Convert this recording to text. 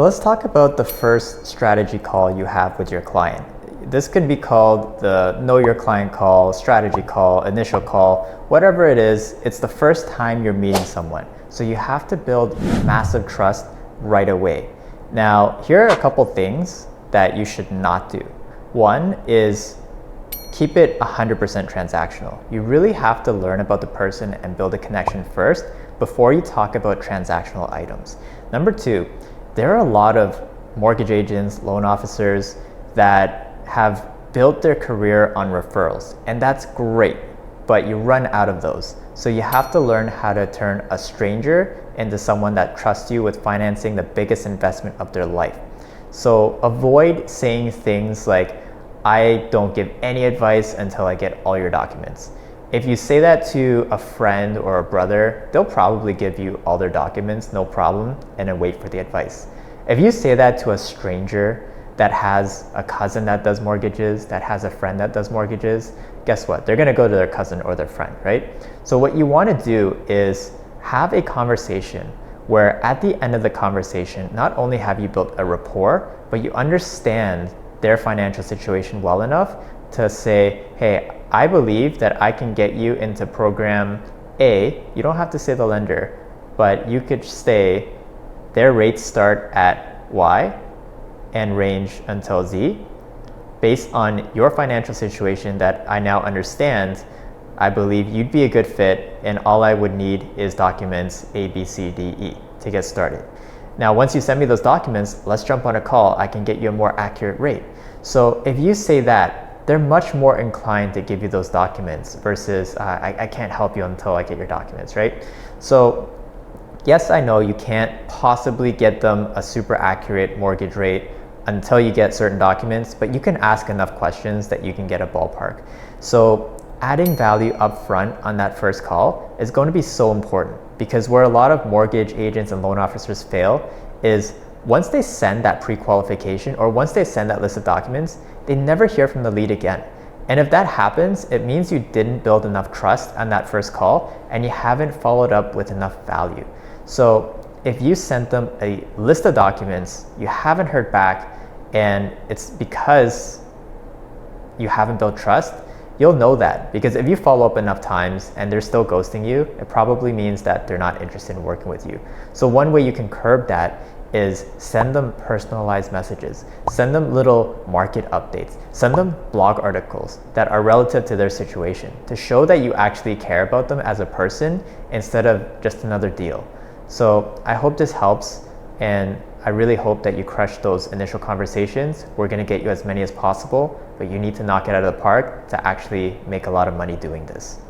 Let's talk about the first strategy call you have with your client. This could be called the know your client call, strategy call, initial call, whatever it is. It's the first time you're meeting someone. So you have to build massive trust right away. Now, here are a couple things that you should not do. One is keep it 100% transactional. You really have to learn about the person and build a connection first before you talk about transactional items. Number two, there are a lot of mortgage agents, loan officers that have built their career on referrals, and that's great, but you run out of those. So you have to learn how to turn a stranger into someone that trusts you with financing the biggest investment of their life. So avoid saying things like, I don't give any advice until I get all your documents. If you say that to a friend or a brother, they'll probably give you all their documents, no problem, and then wait for the advice. If you say that to a stranger that has a cousin that does mortgages, that has a friend that does mortgages, guess what? They're gonna go to their cousin or their friend, right? So what you wanna do is have a conversation where at the end of the conversation, not only have you built a rapport, but you understand their financial situation well enough to say, hey, I believe that I can get you into program A. You don't have to say the lender, but you could say their rates start at Y and range until Z. Based on your financial situation that I now understand, I believe you'd be a good fit, and all I would need is documents A, B, C, D, E to get started. Now, once you send me those documents, let's jump on a call. I can get you a more accurate rate. So if you say that, they're much more inclined to give you those documents versus I can't help you until I get your documents, right? So yes, I know you can't possibly get them a super accurate mortgage rate until you get certain documents, but you can ask enough questions that you can get a ballpark. So adding value up front on that first call is going to be so important, because where a lot of mortgage agents and loan officers fail is once they send that pre-qualification or once they send that list of documents, they never hear from the lead again. And if that happens, it means you didn't build enough trust on that first call and you haven't followed up with enough value. So if you sent them a list of documents, you haven't heard back, and it's because you haven't built trust, you'll know that, because if you follow up enough times and they're still ghosting you, it probably means that they're not interested in working with you. So one way you can curb that is send them personalized messages, send them little market updates, send them blog articles that are relative to their situation to show that you actually care about them as a person instead of just another deal. So I hope this helps, and I really hope that you crush those initial conversations. We're gonna get you as many as possible, but you need to knock it out of the park to actually make a lot of money doing this.